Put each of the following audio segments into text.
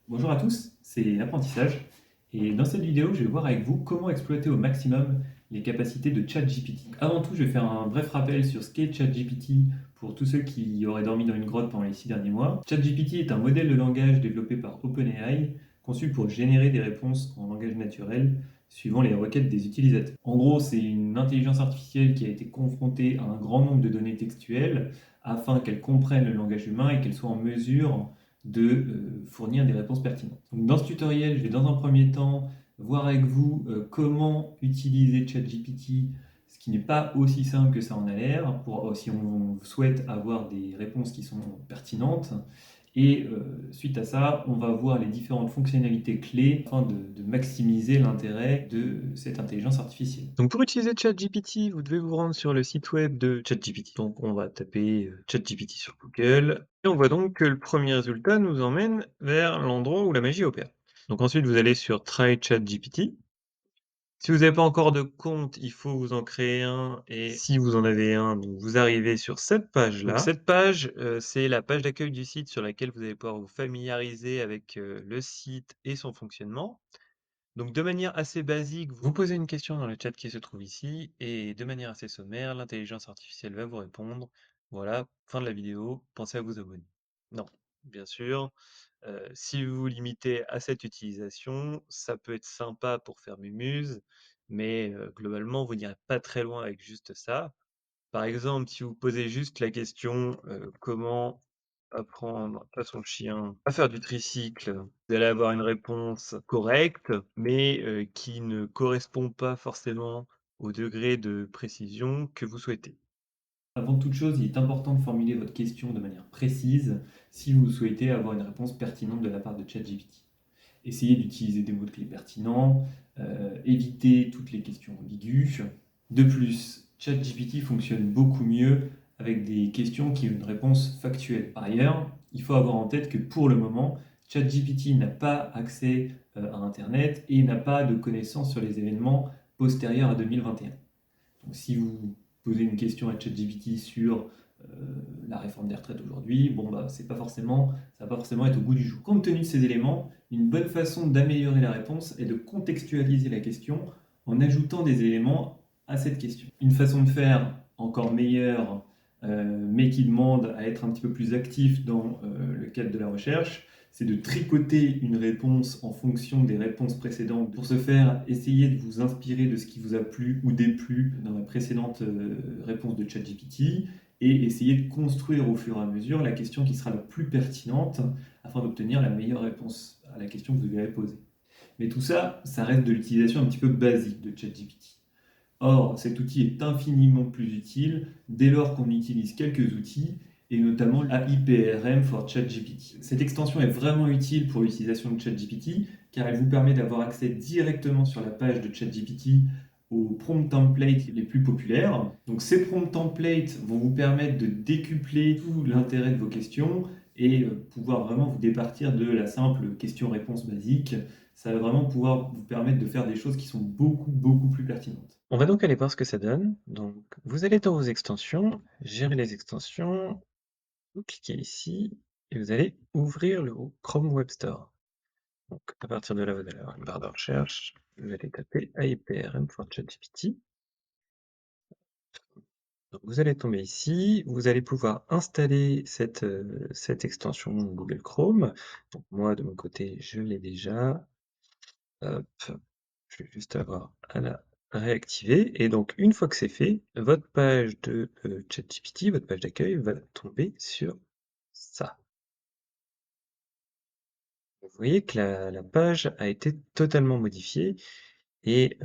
Bonjour à tous, c'est l'apprentissage et dans cette vidéo, je vais voir avec vous comment exploiter au maximum les capacités de ChatGPT. Avant tout, je vais faire un bref rappel sur ce qu'est ChatGPT pour tous ceux qui auraient dormi dans une grotte pendant les 6 derniers mois. ChatGPT est un modèle de langage développé par OpenAI, conçu pour générer des réponses en langage naturel suivant les requêtes des utilisateurs. En gros, c'est une intelligence artificielle qui a été confrontée à un grand nombre de données textuelles afin qu'elle comprenne le langage humain et qu'elle soit en mesure de fournir des réponses pertinentes. Donc, dans ce tutoriel, je vais dans un premier temps voir avec vous comment utiliser ChatGPT, ce qui n'est pas aussi simple que ça en a l'air, pour si on souhaite avoir des réponses qui sont pertinentes. Et suite à ça, on va voir les différentes fonctionnalités clés afin de maximiser l'intérêt de cette intelligence artificielle. Donc pour utiliser ChatGPT, vous devez vous rendre sur le site web de ChatGPT. Donc on va taper ChatGPT sur Google et on voit donc que le premier résultat nous emmène vers l'endroit où la magie opère. Donc ensuite vous allez sur Try ChatGPT. Si vous n'avez pas encore de compte, il faut vous en créer un et si vous en avez un, donc vous arrivez sur cette page-là. Donc cette page, c'est la page d'accueil du site sur laquelle vous allez pouvoir vous familiariser avec le site et son fonctionnement. Donc de manière assez basique, vous posez une question dans le chat qui se trouve ici et de manière assez sommaire, l'intelligence artificielle va vous répondre. Voilà, fin de la vidéo, pensez à vous abonner. Non, bien sûr, si vous vous limitez à cette utilisation, ça peut être sympa pour faire mémuse, mais globalement, vous n'irez pas très loin avec juste ça. Par exemple, si vous posez juste la question, comment apprendre à son chien à faire du tricycle, vous allez avoir une réponse correcte, mais qui ne correspond pas forcément au degré de précision que vous souhaitez. Avant toute chose, il est important de formuler votre question de manière précise si vous souhaitez avoir une réponse pertinente de la part de ChatGPT. Essayez d'utiliser des mots-clés pertinents, évitez toutes les questions ambiguës. De plus, ChatGPT fonctionne beaucoup mieux avec des questions qui ont une réponse factuelle. Par ailleurs, il faut avoir en tête que pour le moment, ChatGPT n'a pas accès à Internet et n'a pas de connaissances sur les événements postérieurs à 2021. Donc, si vous posez une question à ChatGPT sur euh, la réforme des retraites aujourd'hui, bon bah ça va pas forcément être au goût du jour. Compte tenu de ces éléments, une bonne façon d'améliorer la réponse est de contextualiser la question en ajoutant des éléments à cette question. Une façon de faire encore meilleure, mais qui demande à être un petit peu plus actif dans le cadre de la recherche, c'est de tricoter une réponse en fonction des réponses précédentes. Pour ce faire, essayez de vous inspirer de ce qui vous a plu ou déplu dans la précédente réponse de ChatGPT et essayez de construire au fur et à mesure la question qui sera la plus pertinente afin d'obtenir la meilleure réponse à la question que vous lui avez posée. Mais tout ça, ça reste de l'utilisation un petit peu basique de ChatGPT. Or, cet outil est infiniment plus utile dès lors qu'on utilise quelques outils, et notamment l'AIPRM for ChatGPT. Cette extension est vraiment utile pour l'utilisation de ChatGPT, car elle vous permet d'avoir accès directement sur la page de ChatGPT aux prompt templates les plus populaires. Donc ces prompt templates vont vous permettre de décupler tout l'intérêt de vos questions et pouvoir vraiment vous départir de la simple question-réponse basique. Ça va vraiment pouvoir vous permettre de faire des choses qui sont beaucoup plus pertinentes. On va donc aller voir ce que ça donne. Donc vous allez dans vos extensions, gérer les extensions, vous cliquez ici et vous allez ouvrir le Chrome Web Store. Donc à partir de là, vous allez avoir une barre de recherche, vous allez taper AIPRM for ChatGPT. Donc vous allez tomber ici, vous allez pouvoir installer cette extension Google Chrome. Donc moi, de mon côté, je l'ai déjà. Hop, je vais juste avoir à la réactiver. Et donc, une fois que c'est fait, votre page de ChatGPT, votre page d'accueil, va tomber sur ça. Vous voyez que la page a été totalement modifiée et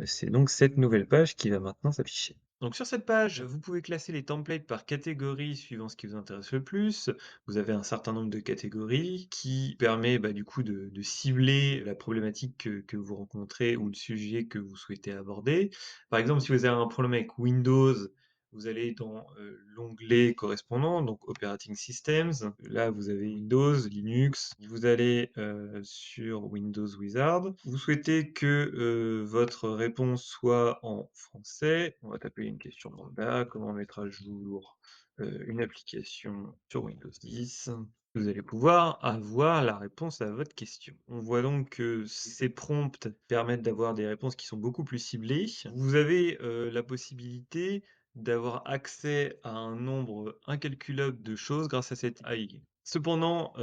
c'est donc cette nouvelle page qui va maintenant s'afficher. Donc sur cette page, vous pouvez classer les templates par catégorie suivant ce qui vous intéresse le plus. Vous avez un certain nombre de catégories qui permet du coup de cibler la problématique que vous rencontrez ou le sujet que vous souhaitez aborder. Par exemple, si vous avez un problème avec Windows, vous allez dans l'onglet correspondant, donc Operating Systems. Là, vous avez Windows, Linux. Vous allez sur Windows Wizard. Vous souhaitez que votre réponse soit en français. On va taper une question lambda. Comment mettre à jour une application sur Windows 10? Vous allez pouvoir avoir la réponse à votre question. On voit donc que ces prompts permettent d'avoir des réponses qui sont beaucoup plus ciblées. Vous avez, la possibilité d'avoir accès à un nombre incalculable de choses grâce à cette AI. Cependant,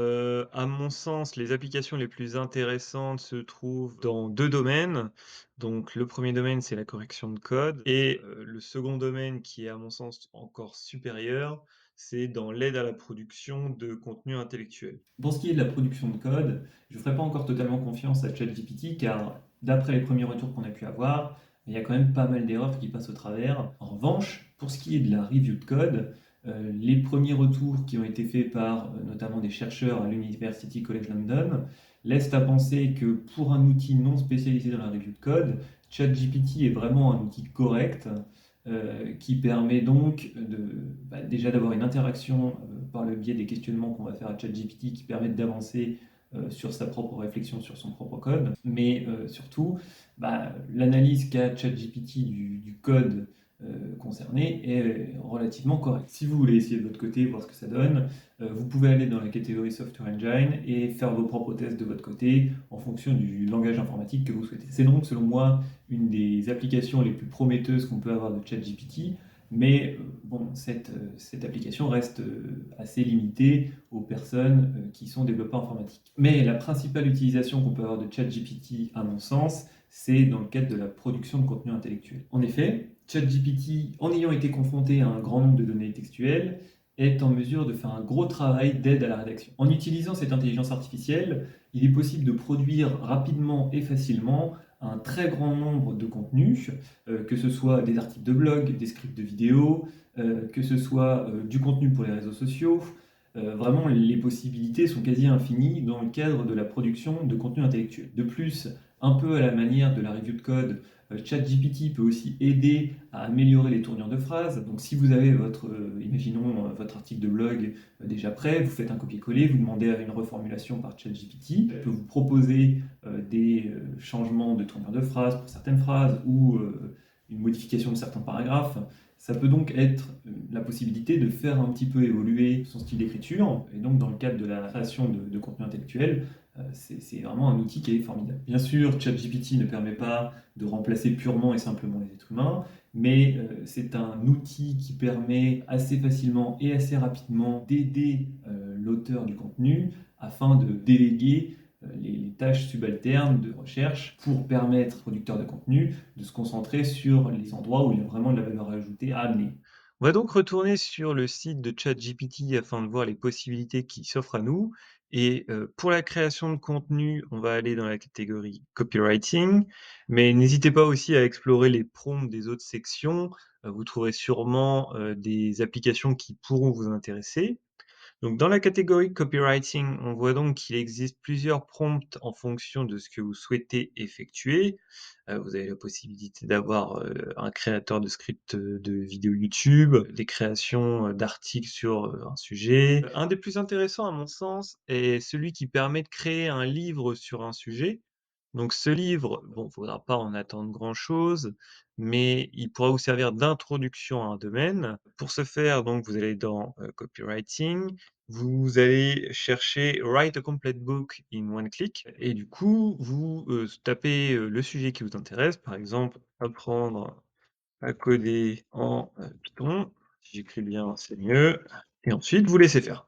à mon sens, les applications les plus intéressantes se trouvent dans 2 domaines. Donc le premier domaine, c'est la correction de code et le second domaine qui est à mon sens encore supérieur, c'est dans l'aide à la production de contenu intellectuel. Pour ce qui est de la production de code, je ne ferai pas encore totalement confiance à ChatGPT car d'après les premiers retours qu'on a pu avoir, il y a quand même pas mal d'erreurs qui passent au travers. En revanche, pour ce qui est de la review de code, les premiers retours qui ont été faits par notamment des chercheurs à l'University College London laissent à penser que pour un outil non spécialisé dans la review de code, ChatGPT est vraiment un outil correct qui permet donc déjà d'avoir une interaction par le biais des questionnements qu'on va faire à ChatGPT qui permettent d'avancer sur sa propre réflexion, sur son propre code, mais surtout, l'analyse qu'a ChatGPT du code concerné est relativement correcte. Si vous voulez essayer de votre côté, voir ce que ça donne, vous pouvez aller dans la catégorie Software Engine et faire vos propres tests de votre côté en fonction du langage informatique que vous souhaitez. C'est donc, selon moi, une des applications les plus prometteuses qu'on peut avoir de ChatGPT, mais bon, cette application reste assez limitée aux personnes qui sont développeurs informatiques. Mais la principale utilisation qu'on peut avoir de ChatGPT, à mon sens, c'est dans le cadre de la production de contenu intellectuel. En effet, ChatGPT, en ayant été confronté à un grand nombre de données textuelles, est en mesure de faire un gros travail d'aide à la rédaction. En utilisant cette intelligence artificielle, il est possible de produire rapidement et facilement un très grand nombre de contenus, que ce soit des articles de blog, des scripts de vidéo, que ce soit du contenu pour les réseaux sociaux. Vraiment, les possibilités sont quasi infinies dans le cadre de la production de contenu intellectuel. De plus, un peu à la manière de la review de code, ChatGPT peut aussi aider à améliorer les tournures de phrases. Donc si vous avez imaginons votre article de blog déjà prêt, vous faites un copier-coller, vous demandez à une reformulation par ChatGPT, elle peut vous proposer des changements de tournure de phrase pour certaines phrases ou une modification de certains paragraphes. Ça peut donc être la possibilité de faire un petit peu évoluer son style d'écriture, et donc dans le cadre de la création de contenu intellectuel, c'est vraiment un outil qui est formidable. Bien sûr, ChatGPT ne permet pas de remplacer purement et simplement les êtres humains, mais c'est un outil qui permet assez facilement et assez rapidement d'aider l'auteur du contenu afin de déléguer les tâches subalternes de recherche pour permettre au producteur de contenu de se concentrer sur les endroits où il y a vraiment de la valeur ajoutée à amener. On va donc retourner sur le site de ChatGPT afin de voir les possibilités qui s'offrent à nous et pour la création de contenu, on va aller dans la catégorie copywriting, mais n'hésitez pas aussi à explorer les prompts des autres sections, vous trouverez sûrement, des applications qui pourront vous intéresser. Donc dans la catégorie copywriting, on voit donc qu'il existe plusieurs prompts en fonction de ce que vous souhaitez effectuer. Vous avez la possibilité d'avoir, un créateur de script, de vidéos YouTube, des créations, d'articles sur, un sujet. Un des plus intéressants à mon sens est celui qui permet de créer un livre sur un sujet. Donc ce livre, bon, faudra pas en attendre grand-chose, mais il pourra vous servir d'introduction à un domaine. Pour ce faire, donc vous allez dans, copywriting, vous allez chercher Write a complete book in one click et du coup, vous, tapez, le sujet qui vous intéresse, par exemple, apprendre à coder en, Python. Si j'écris bien, c'est mieux et ensuite vous laissez faire.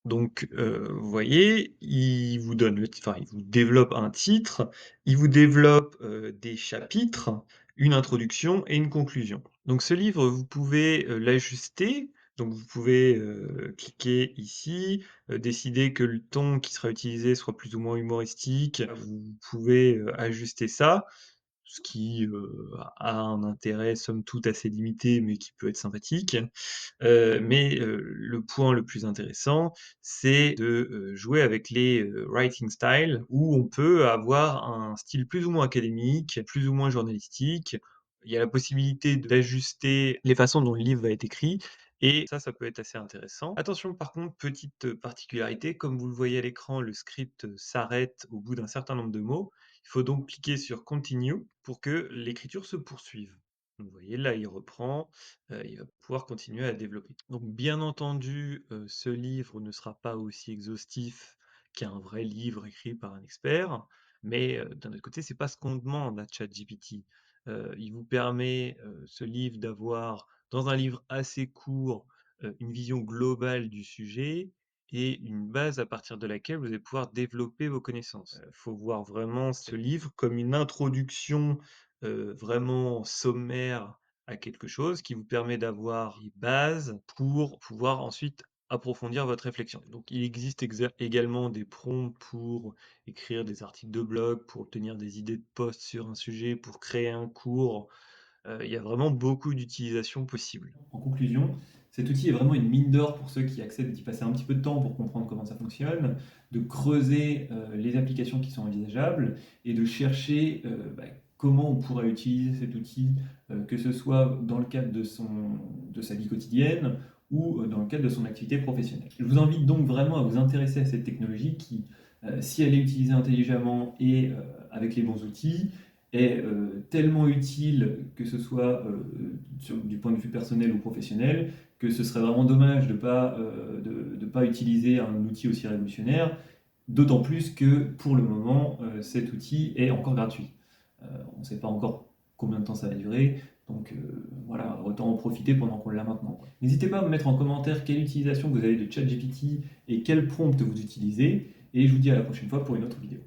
Donc, vous voyez, il vous donne le enfin, il vous développe un titre, il vous développe, des chapitres, une introduction et une conclusion. Donc ce livre, vous pouvez, l'ajuster, donc vous pouvez, cliquer ici, décider que le ton qui sera utilisé soit plus ou moins humoristique. Vous pouvez, ajuster ça, ce qui, a un intérêt somme toute assez limité, mais qui peut être sympathique. Le point le plus intéressant, c'est de, jouer avec les, writing style où on peut avoir un style plus ou moins académique, plus ou moins journalistique. Il y a la possibilité d'ajuster les façons dont le livre va être écrit et ça peut être assez intéressant. Attention par contre, petite, particularité, comme vous le voyez à l'écran, le script, s'arrête au bout d'un certain nombre de mots. Il faut donc cliquer sur continue pour que l'écriture se poursuive. Vous voyez, là, il reprend, il va pouvoir continuer à développer. Donc bien entendu, ce livre ne sera pas aussi exhaustif qu'un vrai livre écrit par un expert, mais d'un autre côté, c'est pas ce qu'on demande à ChatGPT. Il vous permet, ce livre d'avoir, dans un livre assez court, une vision globale du sujet et une base à partir de laquelle vous allez pouvoir développer vos connaissances. Faut voir vraiment ce livre comme une introduction vraiment sommaire à quelque chose qui vous permet d'avoir les bases pour pouvoir ensuite approfondir votre réflexion. Donc il existe également des prompts pour écrire des articles de blog, pour obtenir des idées de posts sur un sujet, pour créer un cours. Il y a vraiment beaucoup d'utilisations possibles. En conclusion, cet outil est vraiment une mine d'or pour ceux qui acceptent d'y passer un petit peu de temps pour comprendre comment ça fonctionne, de creuser les applications qui sont envisageables et de chercher comment on pourrait utiliser cet outil, que ce soit dans le cadre de sa vie quotidienne ou dans le cadre de son activité professionnelle. Je vous invite donc vraiment à vous intéresser à cette technologie qui, si elle est utilisée intelligemment et avec les bons outils, est tellement utile, que ce soit du point de vue personnel ou professionnel, que ce serait vraiment dommage de ne pas utiliser un outil aussi révolutionnaire, d'autant plus que pour le moment, cet outil est encore gratuit. On ne sait pas encore combien de temps ça va durer, donc voilà, autant en profiter pendant qu'on l'a maintenant. N'hésitez pas à me mettre en commentaire quelle utilisation vous avez de ChatGPT et quel prompt vous utilisez, et je vous dis à la prochaine fois pour une autre vidéo.